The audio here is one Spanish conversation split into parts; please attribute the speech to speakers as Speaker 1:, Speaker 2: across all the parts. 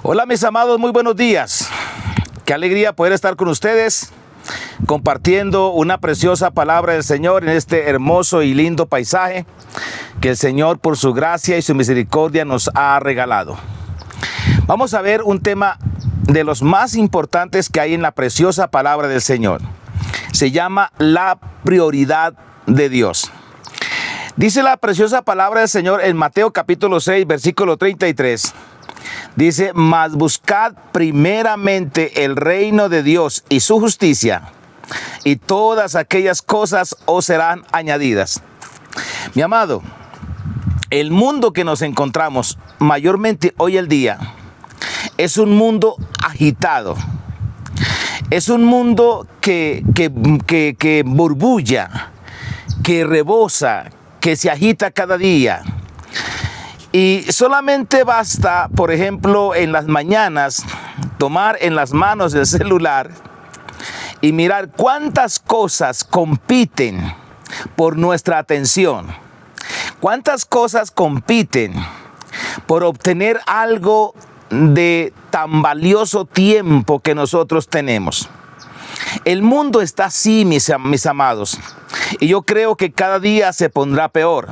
Speaker 1: Hola mis amados, muy buenos días. Qué alegría poder estar con ustedes compartiendo una preciosa palabra del Señor en este hermoso y lindo paisaje que el Señor por su gracia y su misericordia nos ha regalado. Vamos a ver un tema de los más importantes que hay en la preciosa palabra del Señor. Se llama la prioridad de Dios. Dice la preciosa palabra del Señor en Mateo capítulo 6, versículo 33. Dice, mas buscad primeramente el reino de Dios y su justicia, y todas aquellas cosas os serán añadidas. Mi amado, el mundo que nos encontramos mayormente hoy en día es un mundo agitado. Es un mundo que burbulla, que rebosa, que se agita cada día. Y solamente basta, por ejemplo, en las mañanas, tomar en las manos el celular y mirar cuántas cosas compiten por nuestra atención. Cuántas cosas compiten por obtener algo de tan valioso tiempo que nosotros tenemos. El mundo está así, mis amados, y yo creo que cada día se pondrá peor.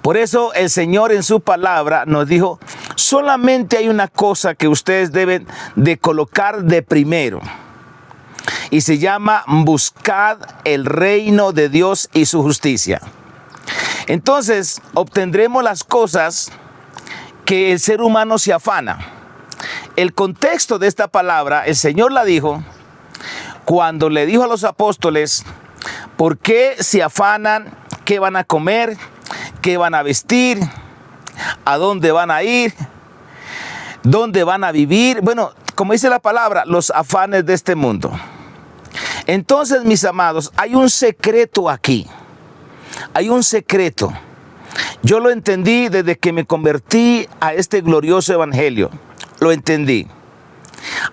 Speaker 1: Por eso el Señor en su palabra nos dijo, solamente hay una cosa que ustedes deben de colocar de primero. Y se llama buscad el reino de Dios y su justicia. Entonces obtendremos las cosas que el ser humano se afana. El contexto de esta palabra, el Señor la dijo cuando le dijo a los apóstoles, ¿por qué se afanan? ¿Qué van a comer? ¿Qué van a vestir? ¿A dónde van a ir? ¿Dónde van a vivir? Bueno, como dice la palabra, los afanes de este mundo. Entonces, mis amados, hay un secreto aquí. Hay un secreto. Yo lo entendí desde que me convertí a este glorioso evangelio. Lo entendí.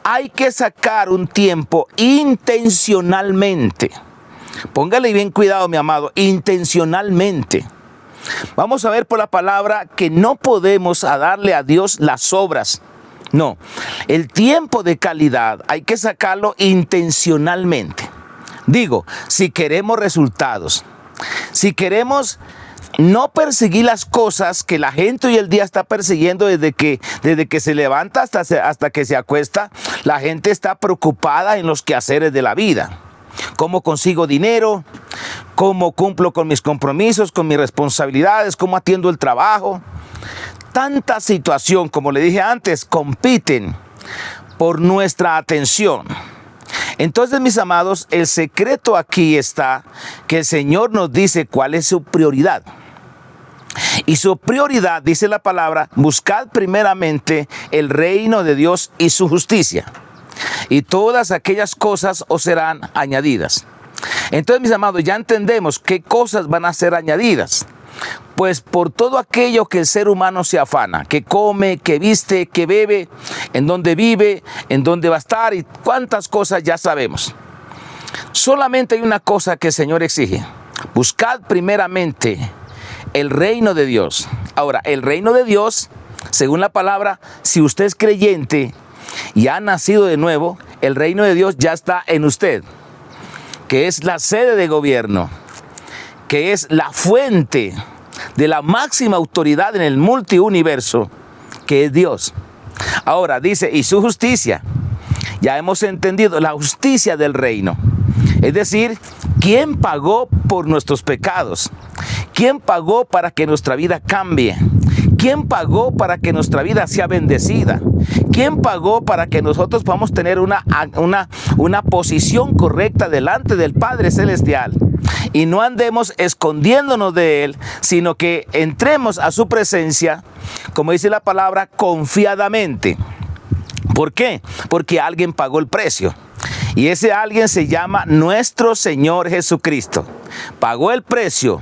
Speaker 1: Hay que sacar un tiempo intencionalmente. Póngale bien cuidado, mi amado, intencionalmente. Vamos a ver por la palabra que no podemos darle a Dios las obras. No, el tiempo de calidad hay que sacarlo intencionalmente. Digo, si queremos resultados, si queremos no perseguir las cosas que la gente hoy el día está persiguiendo desde que se levanta hasta que se acuesta, la gente está preocupada en los quehaceres de la vida. ¿Cómo consigo dinero? ¿Cómo cumplo con mis compromisos, con mis responsabilidades? ¿Cómo atiendo el trabajo? Tanta situación, como le dije antes, compiten por nuestra atención. Entonces, mis amados, el secreto aquí está que el Señor nos dice cuál es su prioridad. Y su prioridad, dice la palabra, buscad primeramente el reino de Dios y su justicia. Y todas aquellas cosas os serán añadidas. Entonces, mis amados, ya entendemos qué cosas van a ser añadidas. Pues por todo aquello que el ser humano se afana, que come, que viste, que bebe, en dónde vive, en dónde va a estar y cuántas cosas ya sabemos. Solamente hay una cosa que el Señor exige. Buscad primeramente el reino de Dios. Ahora, el reino de Dios, según la palabra, si usted es creyente y ha nacido de nuevo, el reino de Dios ya está en usted, que es la sede de gobierno, que es la fuente de la máxima autoridad en el multiuniverso, que es Dios. Ahora dice, y su justicia. Ya hemos entendido la justicia del reino. Es decir, ¿quién pagó por nuestros pecados? ¿Quién pagó para que nuestra vida cambie? ¿Quién pagó para que nuestra vida sea bendecida? ¿Quién pagó para que nosotros podamos tener una posición correcta delante del Padre Celestial? Y no andemos escondiéndonos de Él, sino que entremos a su presencia, como dice la palabra, confiadamente. ¿Por qué? Porque alguien pagó el precio. Y ese alguien se llama nuestro Señor Jesucristo. Pagó el precio,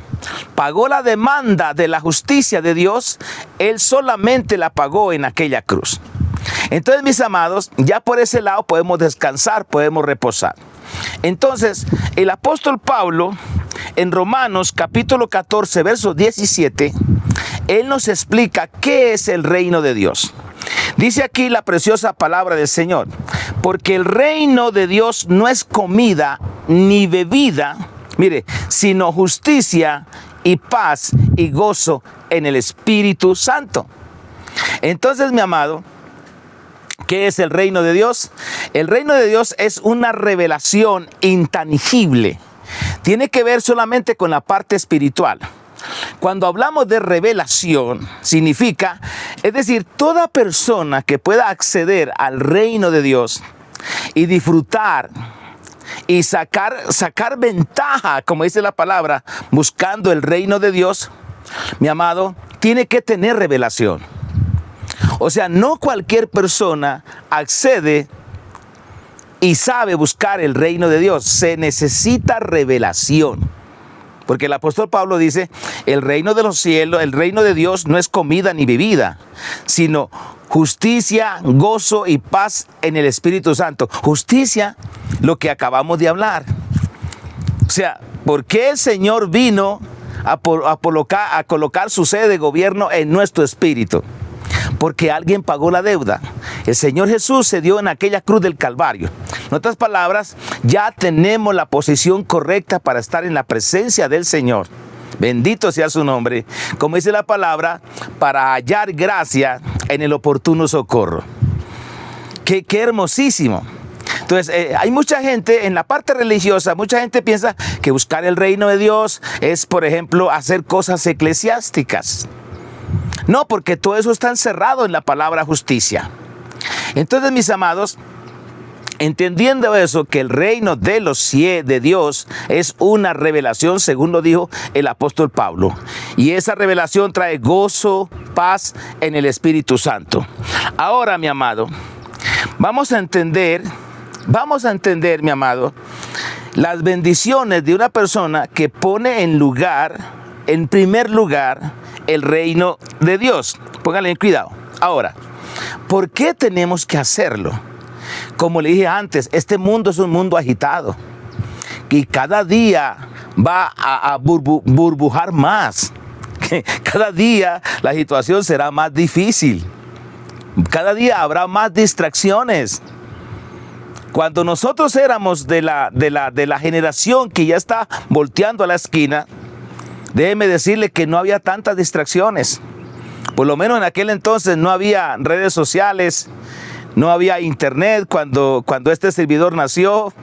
Speaker 1: pagó la demanda de la justicia de Dios. Él solamente la pagó en aquella cruz. Entonces, mis amados, ya por ese lado podemos descansar, podemos reposar. Entonces, el apóstol Pablo, en Romanos capítulo 14, verso 17, él nos explica qué es el reino de Dios. Dice aquí la preciosa palabra del Señor, porque el reino de Dios no es comida ni bebida, mire, sino justicia y paz y gozo en el Espíritu Santo. Entonces, mi amado, ¿qué es el reino de Dios? El reino de Dios es una revelación intangible. Tiene que ver solamente con la parte espiritual. Cuando hablamos de revelación, significa, es decir, toda persona que pueda acceder al reino de Dios y disfrutar y sacar ventaja, como dice la palabra, buscando el reino de Dios, mi amado, tiene que tener revelación. O sea, no cualquier persona accede y sabe buscar el reino de Dios. Se necesita revelación. Porque el apóstol Pablo dice, el reino de los cielos, el reino de Dios no es comida ni bebida, sino justicia, gozo y paz en el Espíritu Santo. Justicia, lo que acabamos de hablar. O sea, ¿por qué el Señor vino a colocar su sede de gobierno en nuestro espíritu? Porque alguien pagó la deuda. El Señor Jesús se dio en aquella cruz del Calvario. En otras palabras, ya tenemos la posición correcta para estar en la presencia del Señor. Bendito sea su nombre. Como dice la palabra, para hallar gracia en el oportuno socorro. Qué hermosísimo. Entonces, hay mucha gente en la parte religiosa, mucha gente piensa que buscar el reino de Dios es, por ejemplo, hacer cosas eclesiásticas. No, porque todo eso está encerrado en la palabra justicia. Entonces, mis amados, entendiendo eso, que el reino de Dios es una revelación, según lo dijo el apóstol Pablo. Y esa revelación trae gozo, paz en el Espíritu Santo. Ahora, mi amado, vamos a entender, mi amado, las bendiciones de una persona que pone en primer lugar, el reino de Dios. Pónganle cuidado. Ahora, ¿por qué tenemos que hacerlo? Como le dije antes, este mundo es un mundo agitado y cada día va a burbujar más. Cada día la situación será más difícil. Cada día habrá más distracciones. Cuando nosotros éramos de la generación que ya está volteando a la esquina, déjeme decirle que no había tantas distracciones. Por lo menos en aquel entonces no había redes sociales, no había internet cuando este servidor nació.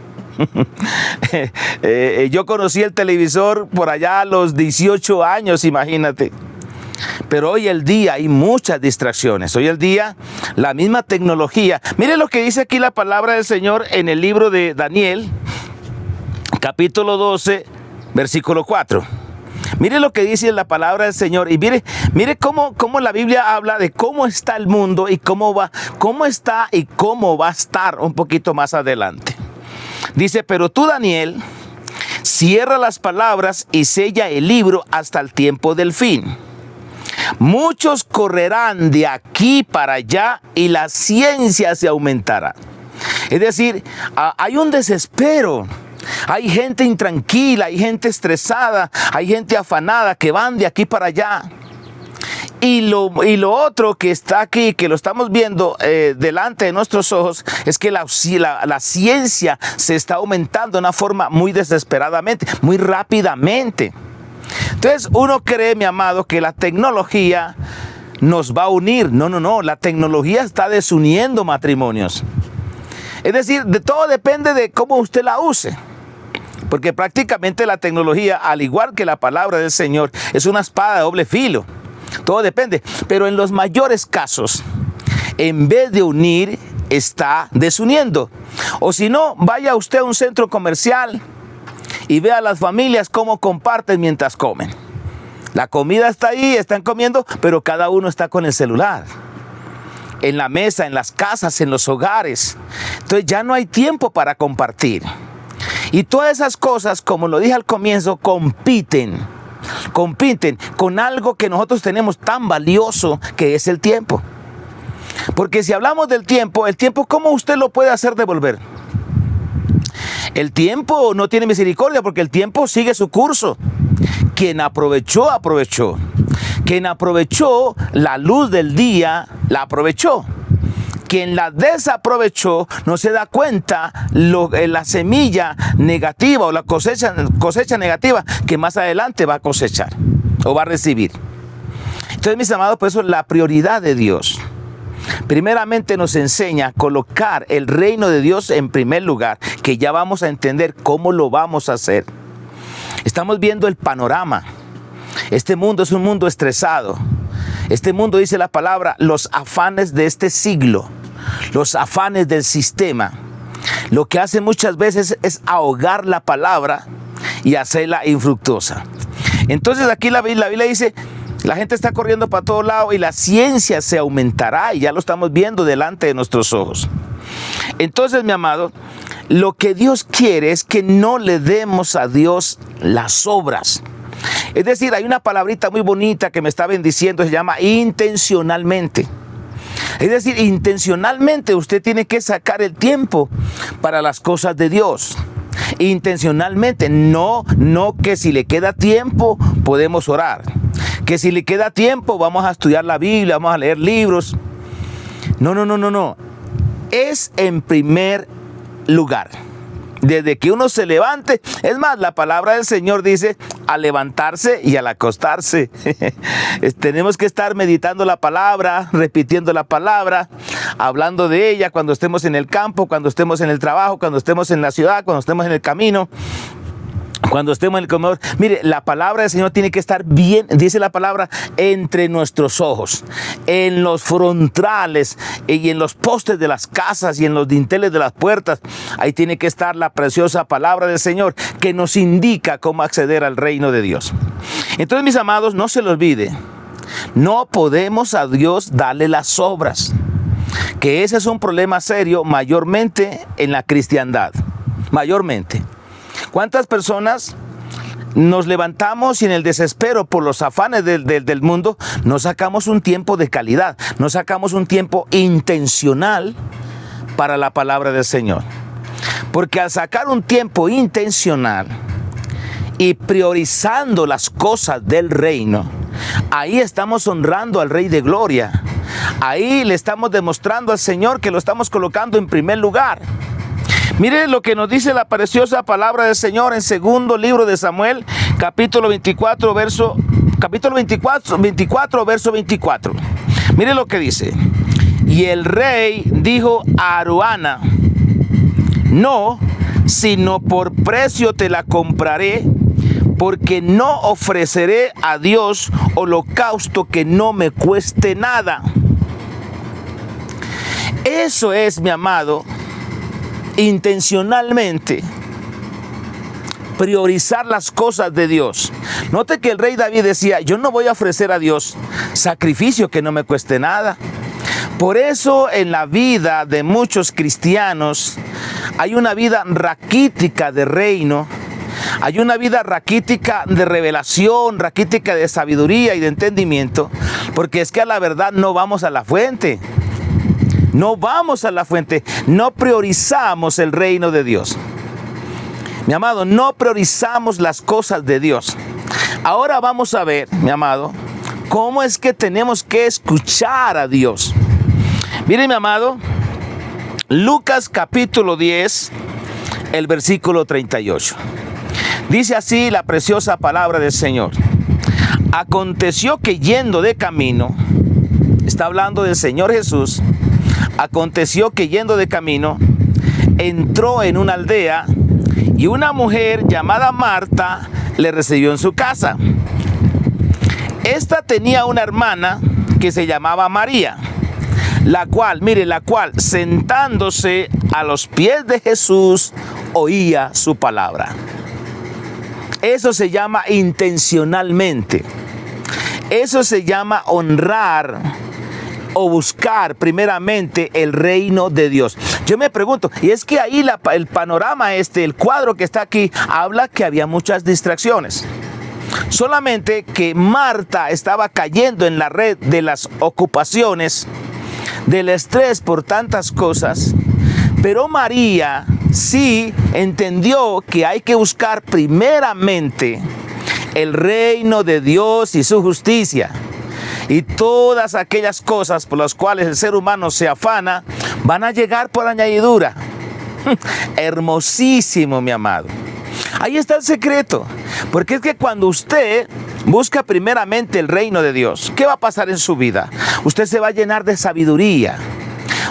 Speaker 1: Yo conocí el televisor por allá a los 18 años, imagínate. Pero hoy el día hay muchas distracciones. Hoy el día la misma tecnología. Mire lo que dice aquí la palabra del Señor en el libro de Daniel, capítulo 12, versículo 4. Mire lo que dice la palabra del Señor y mire cómo la Biblia habla de cómo está el mundo y cómo está y cómo va a estar un poquito más adelante. Dice, pero tú, Daniel, cierra las palabras y sella el libro hasta el tiempo del fin. Muchos correrán de aquí para allá y la ciencia se aumentará. Es decir, hay un desespero. Hay gente intranquila, hay gente estresada, hay gente afanada que van de aquí para allá. Y lo otro que está aquí, que lo estamos viendo delante de nuestros ojos, es que la ciencia se está aumentando de una forma muy desesperadamente, muy rápidamente. Entonces uno cree, mi amado, que la tecnología nos va a unir. No, la tecnología está desuniendo matrimonios. Es decir, de todo depende de cómo usted la use. Porque prácticamente la tecnología, al igual que la palabra del Señor, es una espada de doble filo. Todo depende. Pero en los mayores casos, en vez de unir, está desuniendo. O si no, vaya usted a un centro comercial y vea a las familias cómo comparten mientras comen. La comida está ahí, están comiendo, pero cada uno está con el celular. En la mesa, en las casas, en los hogares. Entonces ya no hay tiempo para compartir. Y todas esas cosas, como lo dije al comienzo, compiten con algo que nosotros tenemos tan valioso, que es el tiempo. Porque si hablamos del tiempo, ¿cómo usted lo puede hacer devolver? El tiempo no tiene misericordia porque el tiempo sigue su curso. Quien aprovechó, aprovechó. Quien aprovechó la luz del día, la aprovechó. quien la desaprovechó no se da cuenta la semilla negativa o la cosecha negativa que más adelante va a cosechar o va a recibir. Entonces, mis amados, por eso la prioridad de Dios primeramente nos enseña a colocar el reino de Dios en primer lugar, que ya vamos a entender cómo lo vamos a hacer. Estamos viendo el panorama. Este mundo es un mundo estresado. Este mundo, dice la palabra, los afanes de este siglo, los afanes del sistema, lo que hace muchas veces es ahogar la palabra y hacerla infructuosa. Entonces aquí la Biblia dice, la gente está corriendo para todos lados y la ciencia se aumentará, y ya lo estamos viendo delante de nuestros ojos. Entonces, mi amado, lo que Dios quiere es que no le demos a Dios las obras. Es decir, hay una palabrita muy bonita que me está bendiciendo, se llama intencionalmente. Es decir, intencionalmente usted tiene que sacar el tiempo para las cosas de Dios. Intencionalmente, no que si le queda tiempo podemos orar. Que si le queda tiempo vamos a estudiar la Biblia, vamos a leer libros. No. Es en primer lugar. Desde que uno se levante, es más, la palabra del Señor dice al levantarse y al acostarse. Tenemos que estar meditando la palabra, repitiendo la palabra, hablando de ella cuando estemos en el campo, cuando estemos en el trabajo, cuando estemos en la ciudad, cuando estemos en el camino, cuando estemos en el comedor. Mire, la palabra del Señor tiene que estar bien, dice la palabra, entre nuestros ojos, en los frontales y en los postes de las casas y en los dinteles de las puertas. Ahí tiene que estar la preciosa palabra del Señor que nos indica cómo acceder al reino de Dios. Entonces, mis amados, no se lo olvide, no podemos a Dios darle las obras, que ese es un problema serio mayormente en la cristiandad, mayormente. ¿Cuántas personas nos levantamos y en el desespero por los afanes del mundo no sacamos un tiempo de calidad, no sacamos un tiempo intencional para la palabra del Señor? Porque al sacar un tiempo intencional y priorizando las cosas del reino, ahí estamos honrando al Rey de Gloria. Ahí le estamos demostrando al Señor que lo estamos colocando en primer lugar. Mire lo que nos dice la preciosa palabra del Señor en segundo libro de Samuel, capítulo 24, verso 24. Mire lo que dice. Y el rey dijo a Aruana, no, sino por precio te la compraré, porque no ofreceré a Dios holocausto que no me cueste nada. Eso es, mi amado, intencionalmente priorizar las cosas de Dios. Note que el rey David decía, yo no voy a ofrecer a Dios sacrificio que no me cueste nada. Por eso en la vida de muchos cristianos hay una vida raquítica de reino, hay una vida raquítica de revelación, raquítica de sabiduría y de entendimiento, porque es que a la verdad no vamos a la fuente. No vamos a la fuente, no priorizamos el reino de Dios. Mi amado, no priorizamos las cosas de Dios. Ahora vamos a ver, mi amado, cómo es que tenemos que escuchar a Dios. Mire, mi amado, Lucas capítulo 10, el versículo 38. Dice así la preciosa palabra del Señor. Aconteció que yendo de camino, está hablando del Señor Jesús, aconteció que yendo de camino, entró en una aldea y una mujer llamada Marta le recibió en su casa. Esta tenía una hermana que se llamaba María, la cual sentándose a los pies de Jesús, oía su palabra. Eso se llama intencionalmente. Eso se llama honrar o buscar primeramente el reino de Dios. Yo me pregunto, y es que ahí el panorama el cuadro que está aquí, habla que había muchas distracciones. Solamente que Marta estaba cayendo en la red de las ocupaciones, del estrés por tantas cosas, pero María sí entendió que hay que buscar primeramente el reino de Dios y su justicia. Y todas aquellas cosas por las cuales el ser humano se afana, van a llegar por añadidura. Hermosísimo, mi amado. Ahí está el secreto, porque es que cuando usted busca primeramente el reino de Dios, ¿qué va a pasar en su vida? Usted se va a llenar de sabiduría,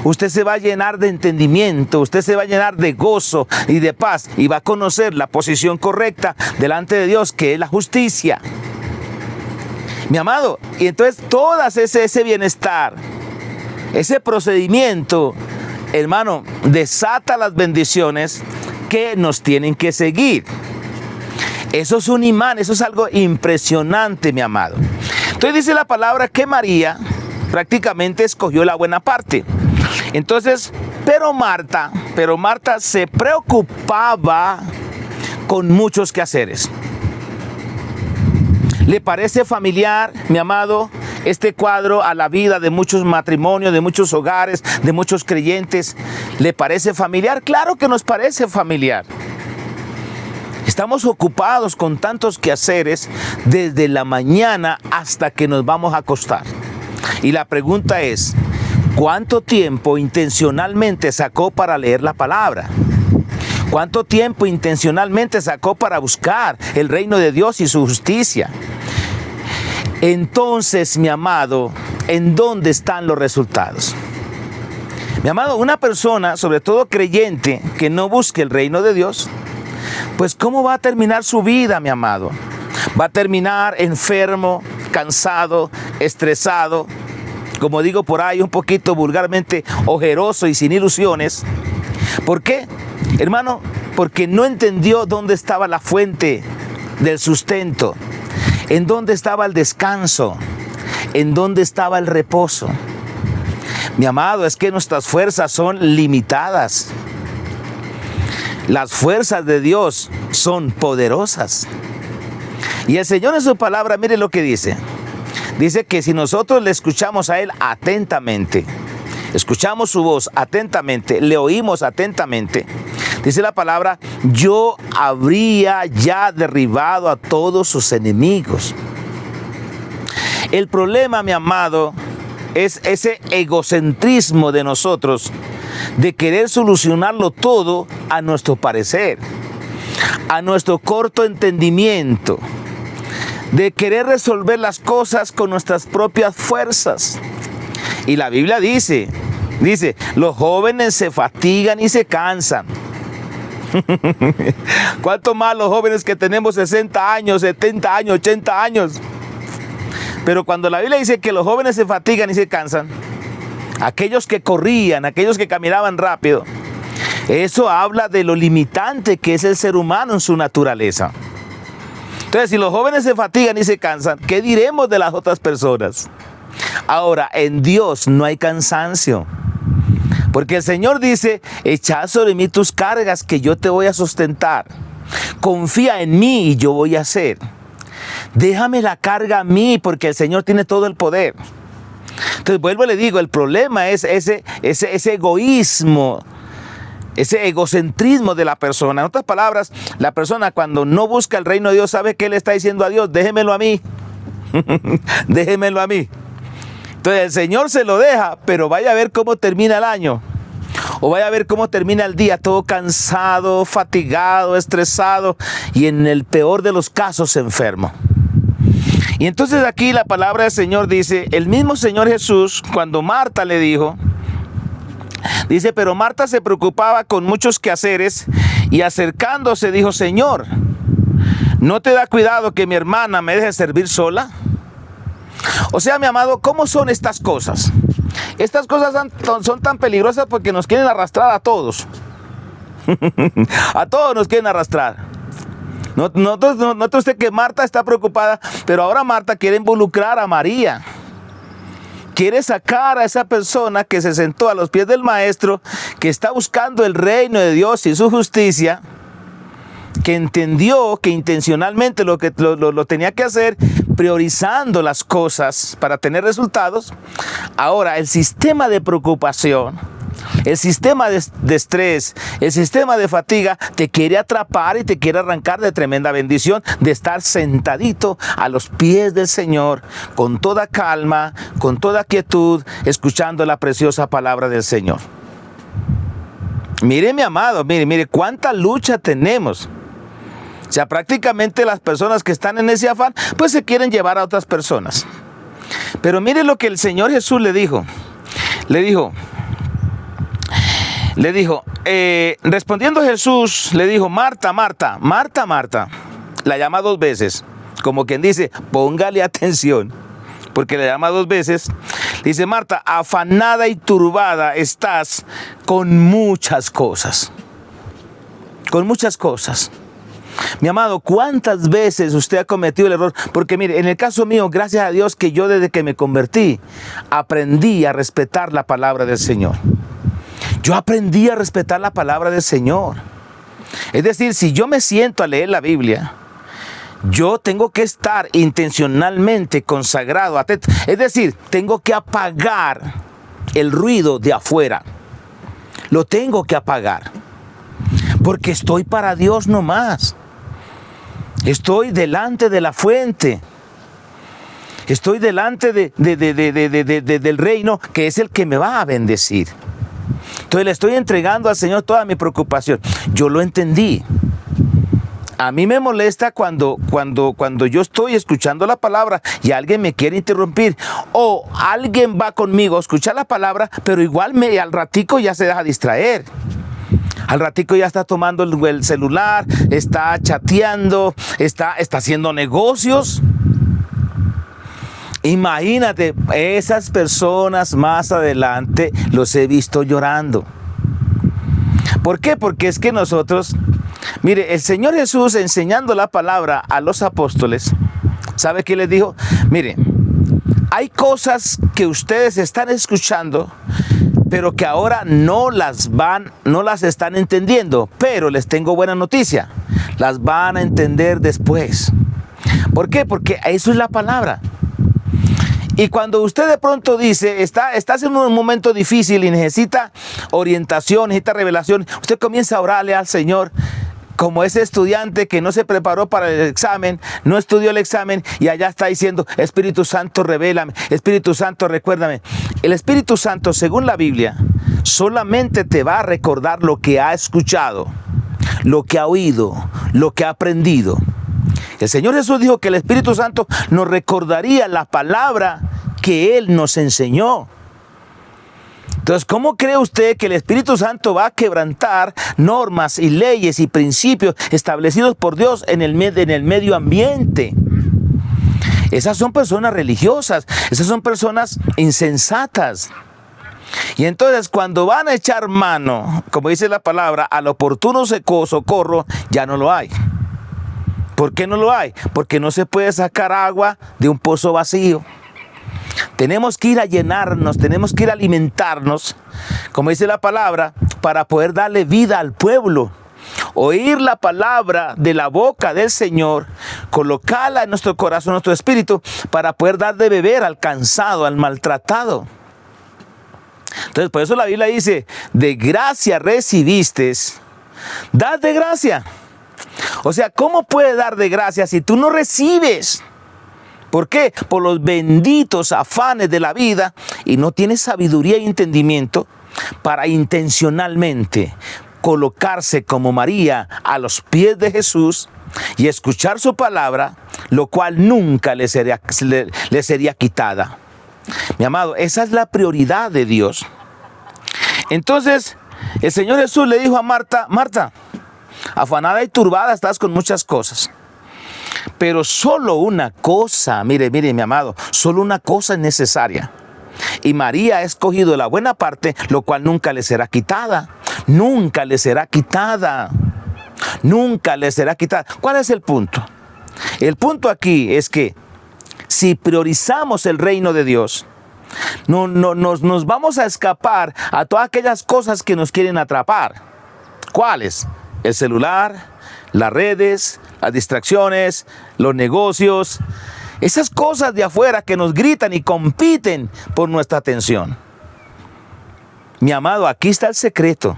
Speaker 1: usted se va a llenar de entendimiento, usted se va a llenar de gozo y de paz y va a conocer la posición correcta delante de Dios, que es la justicia. Mi amado, y entonces todo ese bienestar, ese procedimiento, hermano, desata las bendiciones que nos tienen que seguir. Eso es un imán, eso es algo impresionante, mi amado. Entonces dice la palabra que María prácticamente escogió la buena parte. Entonces, pero Marta se preocupaba con muchos quehaceres. ¿Le parece familiar, mi amado, este cuadro a la vida de muchos matrimonios, de muchos hogares, de muchos creyentes? ¿Le parece familiar? Claro que nos parece familiar. Estamos ocupados con tantos quehaceres desde la mañana hasta que nos vamos a acostar. Y la pregunta es, ¿cuánto tiempo intencionalmente sacó para leer la palabra? ¿Cuánto tiempo intencionalmente sacó para buscar el reino de Dios y su justicia? Entonces, mi amado, ¿en dónde están los resultados? Mi amado, una persona, sobre todo creyente, que no busque el reino de Dios, pues ¿cómo va a terminar su vida, mi amado? Va a terminar enfermo, cansado, estresado, como digo por ahí, un poquito vulgarmente ojeroso y sin ilusiones. ¿Por qué? Hermano, porque no entendió dónde estaba la fuente del sustento, en dónde estaba el descanso, en dónde estaba el reposo. Mi amado, es que nuestras fuerzas son limitadas. Las fuerzas de Dios son poderosas. Y el Señor en su palabra, mire lo que dice. Dice que si nosotros le escuchamos a Él atentamente, escuchamos su voz atentamente, le oímos atentamente, dice la palabra, yo habría ya derribado a todos sus enemigos. El problema, mi amado, es ese egocentrismo de nosotros, de querer solucionarlo todo a nuestro parecer, a nuestro corto entendimiento, de querer resolver las cosas con nuestras propias fuerzas. Y la Biblia dice, los jóvenes se fatigan y se cansan. ¿Cuánto más los jóvenes que tenemos 60 años, 70 años, 80 años? Pero cuando la Biblia dice que los jóvenes se fatigan y se cansan, aquellos que corrían, aquellos que caminaban rápido, eso habla de lo limitante que es el ser humano en su naturaleza. Entonces, si los jóvenes se fatigan y se cansan, ¿qué diremos de las otras personas? Ahora, en Dios no hay cansancio. Porque el Señor dice, echa sobre mí tus cargas que yo te voy a sustentar. Confía en mí y yo voy a hacer. Déjame la carga a mí porque el Señor tiene todo el poder. Entonces, vuelvo y le digo, el problema es ese egoísmo, ese egocentrismo de la persona. En otras palabras, la persona cuando no busca el reino de Dios, ¿sabe qué le está diciendo a Dios? Déjemelo a mí. Déjemelo a mí. Entonces el Señor se lo deja, pero vaya a ver cómo termina el año. O vaya a ver cómo termina el día, todo cansado, fatigado, estresado y en el peor de los casos enfermo. Y entonces aquí la palabra del Señor dice, el mismo Señor Jesús, cuando Marta le dijo, dice, pero Marta se preocupaba con muchos quehaceres y acercándose dijo, Señor, ¿no te da cuidado que mi hermana me deje servir sola? O sea, mi amado, ¿cómo son estas cosas? Estas cosas son tan peligrosas porque nos quieren arrastrar a todos. A todos nos quieren arrastrar. Nota usted que Marta está preocupada, pero ahora Marta quiere involucrar a María. Quiere sacar a esa persona que se sentó a los pies del maestro, que está buscando el reino de Dios y su justicia, que entendió que intencionalmente lo tenía que hacer, priorizando las cosas para tener resultados. Ahora, el sistema de preocupación, el sistema de estrés, el sistema de fatiga te quiere atrapar y te quiere arrancar de tremenda bendición de estar sentadito a los pies del Señor con toda calma, con toda quietud, escuchando la preciosa palabra del Señor. Mire, mi amado, mire cuánta lucha tenemos. O sea, prácticamente las personas que están en ese afán, pues se quieren llevar a otras personas. Pero mire lo que el Señor Jesús le dijo. Respondiendo Jesús, le dijo: Marta, Marta, Marta, Marta. La llama 2 veces, como quien dice, póngale atención, porque la llama 2 veces. Dice: Marta, afanada y turbada estás con muchas cosas. Con muchas cosas. Mi amado, ¿cuántas veces usted ha cometido el error? Porque mire, en el caso mío, gracias a Dios que yo desde que me convertí, aprendí a respetar la palabra del Señor. Yo aprendí a respetar la palabra del Señor. Es decir, si yo me siento a leer la Biblia, yo tengo que estar intencionalmente consagrado, atento. Es decir, tengo que apagar el ruido de afuera. Lo tengo que apagar. Porque estoy para Dios nomás. Estoy delante de la fuente. Estoy delante del reino, que es el que me va a bendecir. Entonces le estoy entregando al Señor toda mi preocupación. Yo lo entendí. A mí me molesta cuando yo estoy escuchando la palabra y alguien me quiere interrumpir, o alguien va conmigo a escuchar la palabra, pero igual al ratico ya se deja distraer. Al ratico ya está tomando el celular, está chateando, está haciendo negocios. Imagínate, esas personas más adelante los he visto llorando. ¿Por qué? Porque es que nosotros, mire, el Señor Jesús, enseñando la palabra a los apóstoles, ¿sabe qué les dijo? Mire, hay cosas que ustedes están escuchando, pero que ahora no las están entendiendo. Pero les tengo buena noticia: las van a entender después. ¿Por qué? Porque eso es la palabra. Y cuando usted de pronto dice, está en un momento difícil y necesita orientación, necesita revelación, usted comienza a orarle al Señor, como ese estudiante que no se preparó para el examen, no estudió el examen y allá está diciendo: Espíritu Santo, revélame, Espíritu Santo, recuérdame. El Espíritu Santo, según la Biblia, solamente te va a recordar lo que ha escuchado, lo que ha oído, lo que ha aprendido. El Señor Jesús dijo que el Espíritu Santo nos recordaría la palabra que Él nos enseñó. Entonces, ¿cómo cree usted que el Espíritu Santo va a quebrantar normas y leyes y principios establecidos por Dios en el medio ambiente? Esas son personas religiosas, esas son personas insensatas. Y entonces, cuando van a echar mano, como dice la palabra, al oportuno socorro, ya no lo hay. ¿Por qué no lo hay? Porque no se puede sacar agua de un pozo vacío. Tenemos que ir a llenarnos, tenemos que ir a alimentarnos, como dice la palabra, para poder darle vida al pueblo. Oír la palabra de la boca del Señor, colocarla en nuestro corazón, en nuestro espíritu, para poder dar de beber al cansado, al maltratado. Entonces, por eso la Biblia dice: de gracia recibiste, dad de gracia. O sea, ¿cómo puedes dar de gracia si tú no recibes? ¿Por qué? Por los benditos afanes de la vida, y no tienes sabiduría y entendimiento para intencionalmente colocarse como María a los pies de Jesús y escuchar su palabra, lo cual nunca le sería quitada. Mi amado, esa es la prioridad de Dios. Entonces, el Señor Jesús le dijo a Marta: Marta, afanada y turbada estás con muchas cosas, pero solo una cosa, mire mi amado, solo una cosa es necesaria. Y María ha escogido la buena parte, lo cual nunca le será quitada. Nunca le será quitada. Nunca le será quitada. ¿Cuál es el punto? El punto aquí es que si priorizamos el reino de Dios, nos vamos a escapar a todas aquellas cosas que nos quieren atrapar. ¿Cuáles? El celular, las redes, las distracciones, los negocios, esas cosas de afuera que nos gritan y compiten por nuestra atención. Mi amado, aquí está el secreto.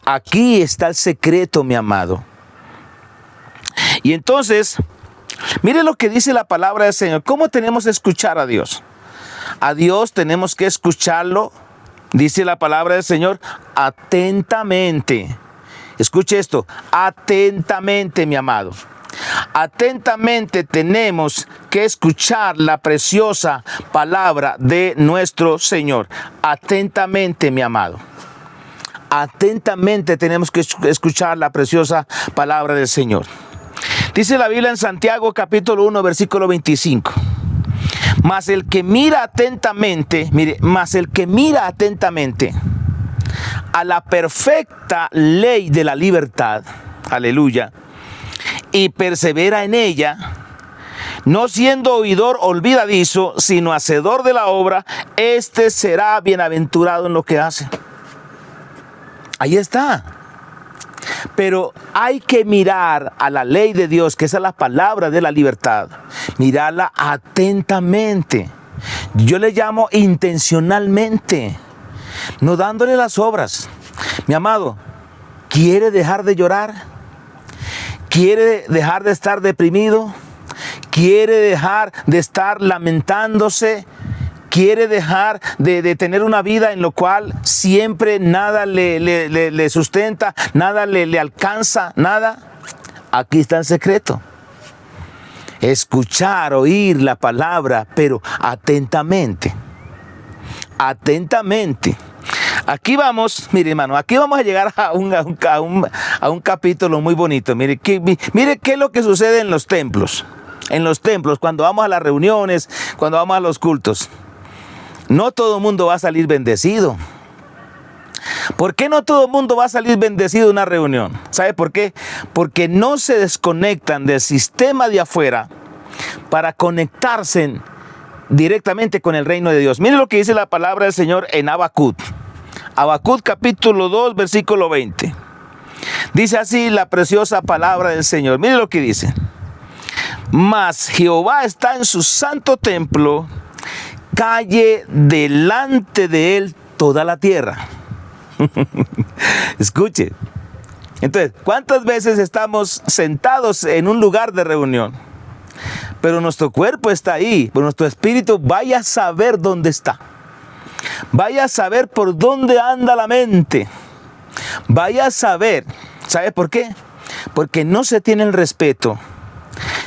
Speaker 1: Aquí está el secreto, mi amado. Y entonces, mire lo que dice la palabra del Señor. ¿Cómo tenemos que escuchar a Dios? A Dios tenemos que escucharlo Dice la palabra del Señor, atentamente. Escuche esto, atentamente, mi amado. Atentamente tenemos que escuchar la preciosa palabra de nuestro Señor. Atentamente, mi amado. Atentamente tenemos que escuchar la preciosa palabra del Señor. Dice la Biblia en Santiago capítulo 1, versículo 25. Mas el que mira atentamente, mire, mas el que mira atentamente a la perfecta ley de la libertad, aleluya, y persevera en ella, no siendo oidor olvidadizo, sino hacedor de la obra, este será bienaventurado en lo que hace. Ahí está. Pero hay que mirar a la ley de Dios, que esa es la palabra de la libertad. Mirarla atentamente. Yo le llamo intencionalmente, no dándole las obras. Mi amado, ¿quiere dejar de llorar? ¿Quiere dejar de estar deprimido? ¿Quiere dejar de estar lamentándose? ¿Quiere dejar de tener una vida en la cual siempre nada le sustenta, nada le alcanza, nada? Aquí está el secreto. Escuchar, oír la palabra, pero atentamente. Atentamente. Aquí vamos, mire hermano, aquí vamos a llegar a un capítulo muy bonito. Mire qué es lo que sucede en los templos. En los templos, cuando vamos a las reuniones, cuando vamos a los cultos. No todo el mundo va a salir bendecido. ¿Por qué no todo el mundo va a salir bendecido de una reunión? ¿Sabe por qué? Porque no se desconectan del sistema de afuera para conectarse directamente con el reino de Dios. Mire lo que dice la palabra del Señor en Habacuc. Habacuc capítulo 2, versículo 20. Dice así la preciosa palabra del Señor. Mire lo que dice. Mas Jehová está en su santo templo, calle delante de él toda la tierra. Escuche. Entonces, ¿cuántas veces estamos sentados en un lugar de reunión? Pero nuestro cuerpo está ahí, pero nuestro espíritu vaya a saber dónde está. Vaya a saber por dónde anda la mente. Vaya a saber. ¿Sabe por qué? Porque no se tiene el respeto,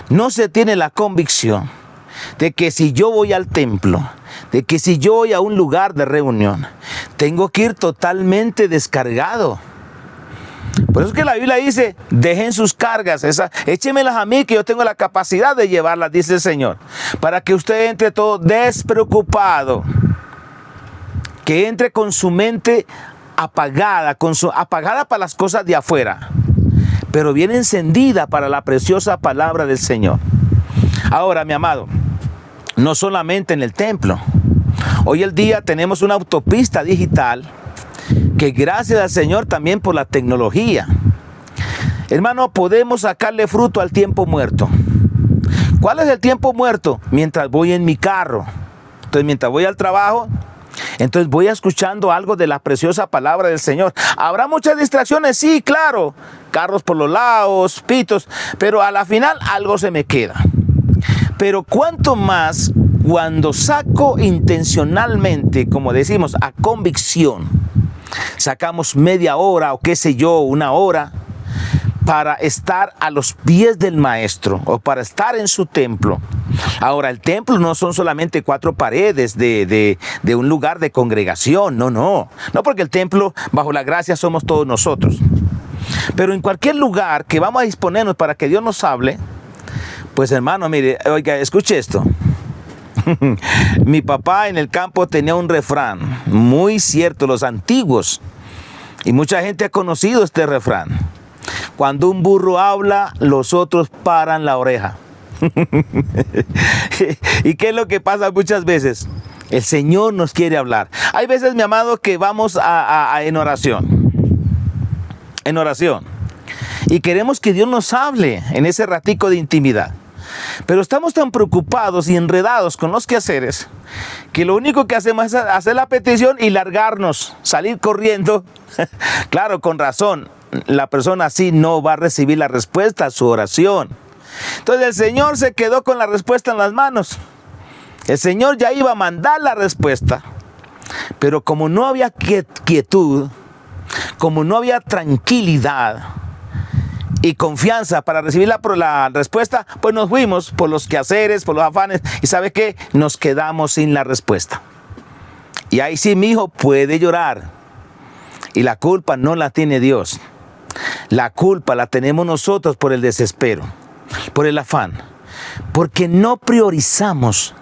Speaker 1: no se tiene la convicción de que si yo voy al templo, de que si yo voy a un lugar de reunión, tengo que ir totalmente descargado. Por eso es que la Biblia dice, dejen sus cargas, échemelas a mí que yo tengo la capacidad de llevarlas, dice el Señor, para que usted entre todo despreocupado, que entre con su mente apagada, apagada para las cosas de afuera, pero bien encendida para la preciosa palabra del Señor. Ahora, mi amado, no solamente en el templo. Hoy el día tenemos una autopista digital que gracias al Señor también por la tecnología. Hermano, podemos sacarle fruto al tiempo muerto. ¿Cuál es el tiempo muerto? Mientras voy en mi carro. Entonces, mientras voy al trabajo, entonces voy escuchando algo de la preciosa palabra del Señor. ¿Habrá muchas distracciones? Sí, claro. Carros por los lados, pitos, pero a la final algo se me queda. Pero cuanto más cuando saco intencionalmente, como decimos, a convicción, sacamos media hora o qué sé yo, una hora, para estar a los pies del maestro o para estar en su templo. Ahora, el templo no son solamente 4 paredes de un lugar de congregación, no, porque el templo bajo la gracia somos todos nosotros. Pero en cualquier lugar que vamos a disponernos para que Dios nos hable, pues hermano, mire, oiga, escuche esto. Mi papá en el campo tenía un refrán muy cierto, los antiguos, y mucha gente ha conocido este refrán. Cuando un burro habla, los otros paran la oreja. ¿Y qué es lo que pasa muchas veces? El Señor nos quiere hablar. Hay veces, mi amado, que vamos en oración. En oración. Y queremos que Dios nos hable en ese ratico de intimidad. Pero estamos tan preocupados y enredados con los quehaceres que lo único que hacemos es hacer la petición y largarnos, salir corriendo. Claro, con razón, la persona así no va a recibir la respuesta a su oración. Entonces el Señor se quedó con la respuesta en las manos. El Señor ya iba a mandar la respuesta. Pero como no había quietud, como no había tranquilidad y confianza para recibir la respuesta, pues nos fuimos por los quehaceres, por los afanes, y ¿sabe qué? Nos quedamos sin la respuesta. Y ahí sí mi hijo puede llorar, y la culpa no la tiene Dios. La culpa la tenemos nosotros por el desespero, por el afán, porque no priorizamos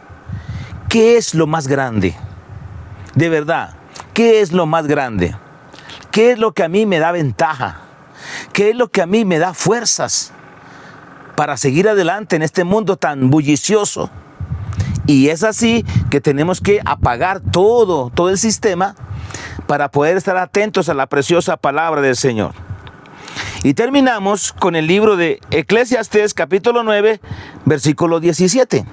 Speaker 1: qué es lo más grande. De verdad, ¿qué es lo más grande? ¿Qué es lo que a mí me da ventaja? ¿Qué es lo que a mí me da fuerzas para seguir adelante en este mundo tan bullicioso? Y es así que tenemos que apagar todo el sistema para poder estar atentos a la preciosa palabra del Señor. Y terminamos con el libro de Eclesiastés, capítulo 9, versículo 17.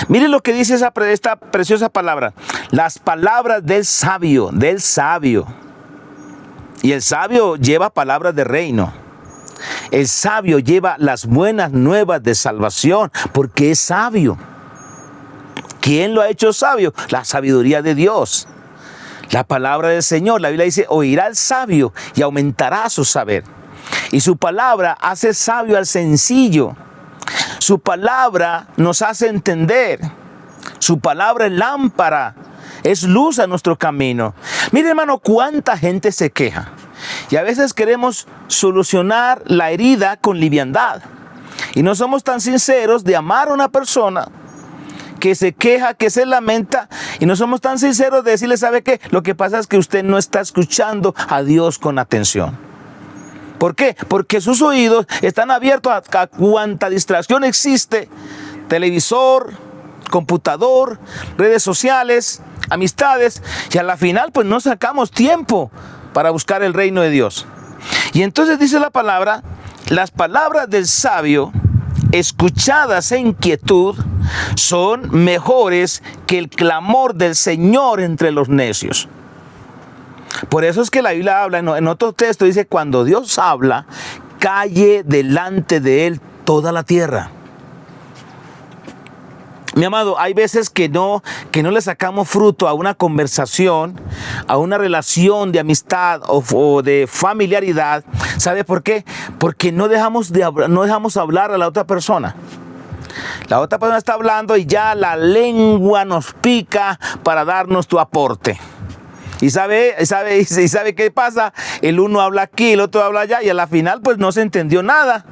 Speaker 1: Miren lo que dice esta preciosa palabra. Las palabras del sabio. Y el sabio lleva palabras de reino. El sabio lleva las buenas nuevas de salvación, porque es sabio. ¿Quién lo ha hecho sabio? La sabiduría de Dios. La palabra del Señor. La Biblia dice, oirá el sabio y aumentará su saber. Y su palabra hace sabio al sencillo. Su palabra nos hace entender. Su palabra es lámpara, es luz a nuestro camino. Mire, hermano, cuánta gente se queja. Y a veces queremos solucionar la herida con liviandad. Y no somos tan sinceros de amar a una persona que se queja, que se lamenta. Y no somos tan sinceros de decirle, ¿sabe qué? Lo que pasa es que usted no está escuchando a Dios con atención. ¿Por qué? Porque sus oídos están abiertos a cuanta distracción existe. Televisor, computador, redes sociales, amistades. Y a la final pues no sacamos tiempo para buscar el reino de Dios. Y entonces dice la palabra, las palabras del sabio, escuchadas en quietud, son mejores que el clamor del Señor entre los necios. Por eso es que la Biblia habla, en otro texto dice, cuando Dios habla, calle delante de él toda la tierra. Mi amado, hay veces que no le sacamos fruto a una conversación, a una relación de amistad o de familiaridad. ¿Sabe por qué? Porque no dejamos hablar a la otra persona. La otra persona está hablando y ya la lengua nos pica para darnos tu aporte. ¿Y sabe qué pasa? El uno habla aquí, el otro habla allá, y a la final pues no se entendió nada.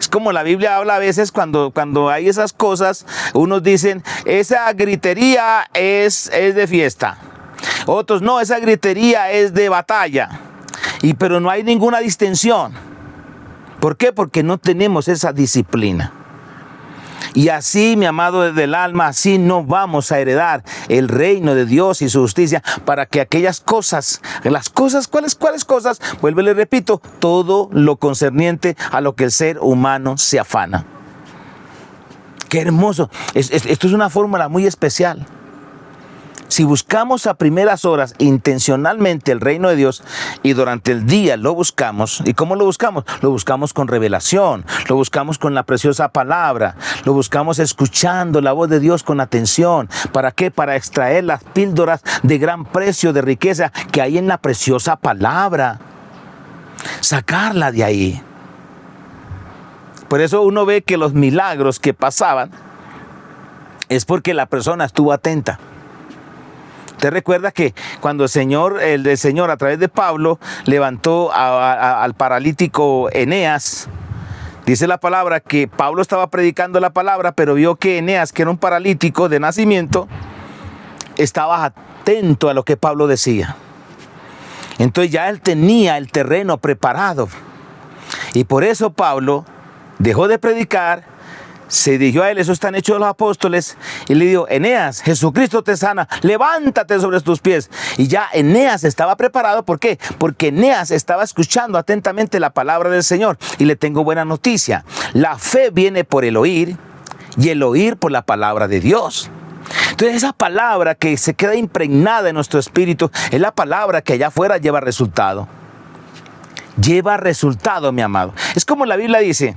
Speaker 1: Es como la Biblia habla a veces cuando hay esas cosas, unos dicen, esa gritería es de fiesta. Otros, no, esa gritería es de batalla. Pero no hay ninguna distensión. ¿Por qué? Porque no tenemos esa disciplina. Y así, mi amado desde el alma, así no vamos a heredar el reino de Dios y su justicia, para que aquellas cosas, ¿cuáles cosas? Vuelvo y le repito, todo lo concerniente a lo que el ser humano se afana. Qué hermoso. Esto es una fórmula muy especial. Si buscamos a primeras horas intencionalmente el reino de Dios y durante el día lo buscamos, ¿y cómo lo buscamos? Lo buscamos con revelación, lo buscamos con la preciosa palabra, lo buscamos escuchando la voz de Dios con atención. ¿Para qué? Para extraer las píldoras de gran precio, de riqueza que hay en la preciosa palabra. Sacarla de ahí. Por eso uno ve que los milagros que pasaban es porque la persona estuvo atenta. Usted recuerda que cuando el Señor a través de Pablo levantó al paralítico Eneas, dice la palabra que Pablo estaba predicando la palabra, pero vio que Eneas, que era un paralítico de nacimiento, estaba atento a lo que Pablo decía. Entonces ya él tenía el terreno preparado. Y por eso Pablo dejó de predicar, se dirigió a él, eso están hechos los apóstoles, y le dijo, Eneas, Jesucristo te sana, levántate sobre tus pies. Y ya Eneas estaba preparado. ¿Por qué? Porque Eneas estaba escuchando atentamente la palabra del Señor. Y le tengo buena noticia, la fe viene por el oír, y el oír por la palabra de Dios. Entonces esa palabra que se queda impregnada en nuestro espíritu, es la palabra que allá afuera lleva resultado. Lleva resultado, mi amado. Es como la Biblia dice,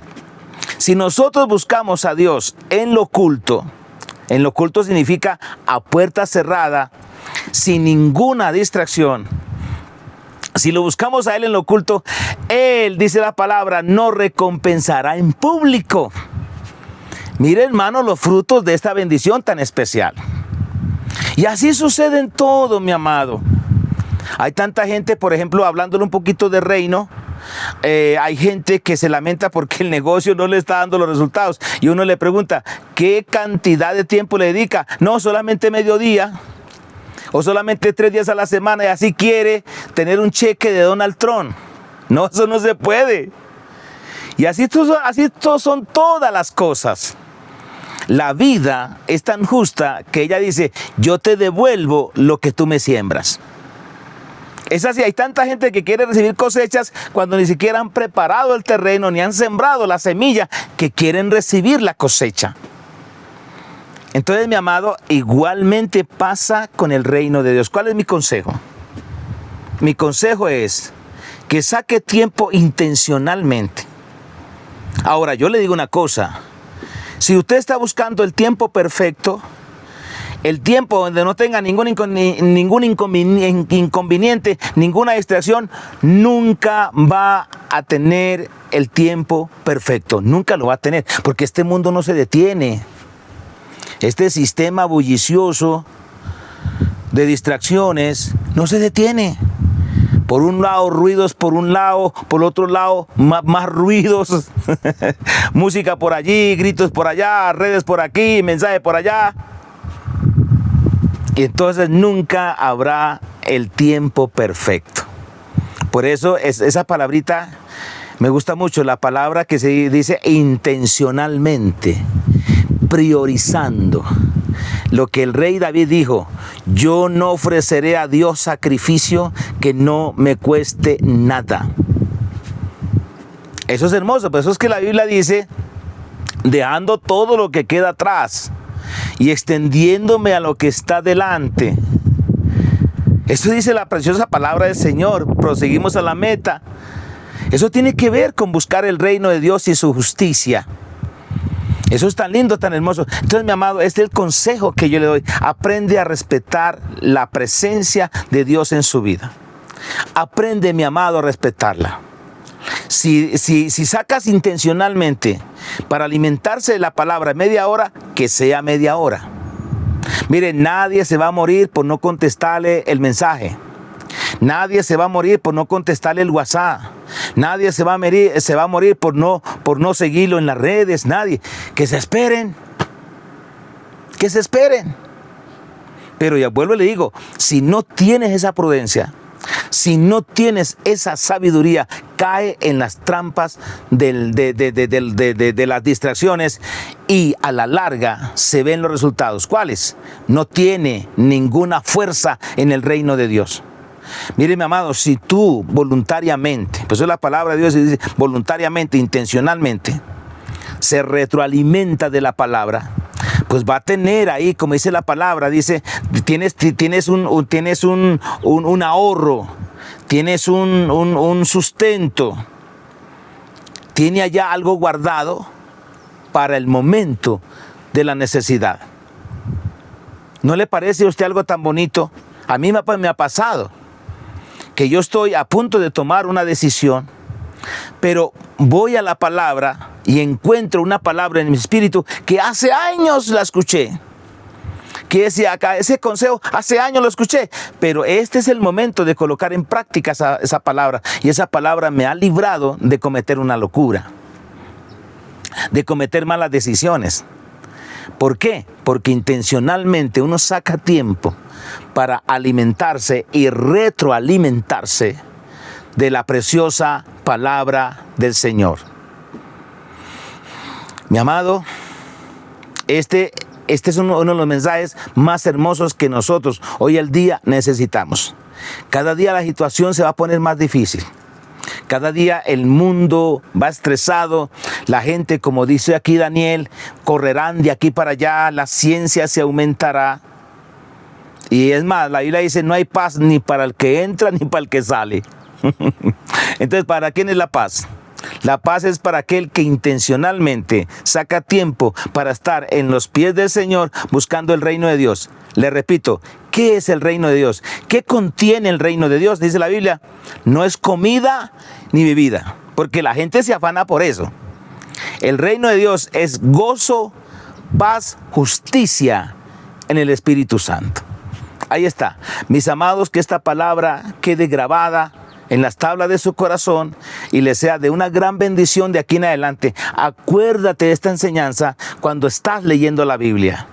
Speaker 1: si nosotros buscamos a Dios en lo oculto, En lo oculto significa a puerta cerrada, sin ninguna distracción. Si lo buscamos a Él en lo oculto, Él, dice la palabra, no recompensará en público. Mire, hermano, los frutos de esta bendición tan especial. Y así sucede en todo, mi amado. Hay tanta gente, por ejemplo, hablándole un poquito de reino, hay gente que se lamenta porque el negocio no le está dando los resultados. Y uno le pregunta, ¿qué cantidad de tiempo le dedica? No, solamente mediodía. O solamente 3 días a la semana, y así quiere tener un cheque de Donald Trump. No, eso no se puede. Y así son todas las cosas. La vida es tan justa que ella dice, yo te devuelvo lo que tú me siembras. Es así, hay tanta gente que quiere recibir cosechas cuando ni siquiera han preparado el terreno, ni han sembrado la semilla, que quieren recibir la cosecha. Entonces, mi amado, igualmente pasa con el reino de Dios. ¿Cuál es mi consejo? Mi consejo es que saque tiempo intencionalmente. Ahora, yo le digo una cosa. Si usted está buscando el tiempo perfecto, el tiempo donde no tenga ningún inconveniente, ninguna distracción, nunca va a tener el tiempo perfecto. Nunca lo va a tener, porque este mundo no se detiene. Este sistema bullicioso de distracciones no se detiene. Por un lado ruidos, por un lado, por otro lado más ruidos. Música por allí, gritos por allá, redes por aquí, mensajes por allá. Y entonces nunca habrá el tiempo perfecto. Por eso esa palabrita me gusta mucho, la palabra que se dice intencionalmente, priorizando. Lo que el rey David dijo, yo no ofreceré a Dios sacrificio que no me cueste nada. Eso es hermoso, por eso es que la Biblia dice, dejando todo lo que queda atrás y extendiéndome a lo que está delante. Eso dice la preciosa palabra del Señor, proseguimos a la meta. Eso tiene que ver con buscar el reino de Dios y su justicia. Eso es tan lindo, tan hermoso. Entonces, mi amado, este es el consejo que yo le doy. Aprende a respetar la presencia de Dios en su vida. Aprende, mi amado, a respetarla. Si sacas intencionalmente para alimentarse de la palabra media hora, que sea media hora. Mire, nadie se va a morir por no contestarle el mensaje. Nadie se va a morir por no contestarle el WhatsApp. Nadie se va a morir por no seguirlo en las redes. Nadie. Que se esperen. Que se esperen. Pero ya vuelvo y le digo, si no tienes esa prudencia, si no tienes esa sabiduría, cae en las trampas de las distracciones y a la larga se ven los resultados. ¿Cuáles? No tiene ninguna fuerza en el reino de Dios. Mire, mi amado, si tú voluntariamente, pues es la palabra de Dios, dice voluntariamente, intencionalmente, se retroalimenta de la palabra, pues va a tener ahí, como dice la palabra, dice, tienes un ahorro, tienes un sustento, tiene allá algo guardado para el momento de la necesidad. ¿No le parece a usted algo tan bonito? A mí me ha pasado que yo estoy a punto de tomar una decisión, pero voy a la palabra y encuentro una palabra en mi espíritu que hace años la escuché. Que ese consejo hace años lo escuché, pero este es el momento de colocar en práctica esa palabra. Y esa palabra me ha librado de cometer una locura, de cometer malas decisiones. ¿Por qué? Porque intencionalmente uno saca tiempo para alimentarse y retroalimentarse de la preciosa palabra del Señor. Mi amado, este es uno de los mensajes más hermosos que nosotros hoy al día necesitamos. Cada día la situación se va a poner más difícil. Cada día el mundo va estresado, la gente, como dice aquí Daniel, correrán de aquí para allá, la ciencia se aumentará. Y es más, la Biblia dice, no hay paz ni para el que entra ni para el que sale. Entonces, ¿para quién es la paz? La paz es para aquel que intencionalmente saca tiempo para estar en los pies del Señor buscando el reino de Dios. Le repito, ¿qué es el reino de Dios? ¿Qué contiene el reino de Dios? Dice la Biblia, no es comida ni bebida, porque la gente se afana por eso. El reino de Dios es gozo, paz, justicia en el Espíritu Santo. Ahí está. Mis amados, que esta palabra quede grabada en las tablas de su corazón y les sea de una gran bendición de aquí en adelante. Acuérdate de esta enseñanza cuando estás leyendo la Biblia.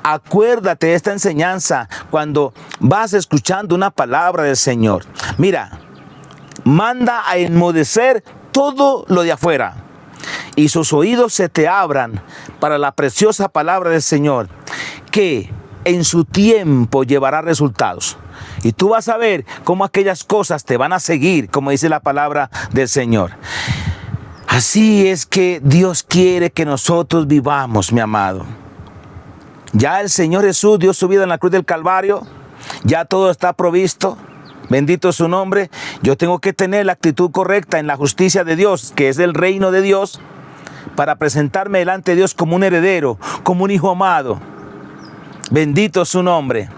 Speaker 1: Acuérdate de esta enseñanza cuando vas escuchando una palabra del Señor. Mira, manda a enmudecer todo lo de afuera y sus oídos se te abran para la preciosa palabra del Señor, que en su tiempo llevará resultados. Y tú vas a ver cómo aquellas cosas te van a seguir, como dice la palabra del Señor. Así es que Dios quiere que nosotros vivamos, mi amado. Ya el Señor Jesús dio su vida en la cruz del Calvario. Ya todo está provisto. Bendito es su nombre. Yo tengo que tener la actitud correcta en la justicia de Dios, que es el reino de Dios, para presentarme delante de Dios como un heredero, como un hijo amado. Bendito es su nombre.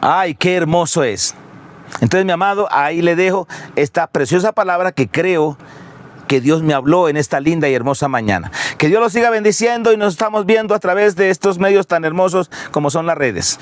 Speaker 1: Ay, qué hermoso es. Entonces, mi amado, ahí le dejo esta preciosa palabra que creo que Dios me habló en esta linda y hermosa mañana. Que Dios los siga bendiciendo y nos estamos viendo a través de estos medios tan hermosos como son las redes.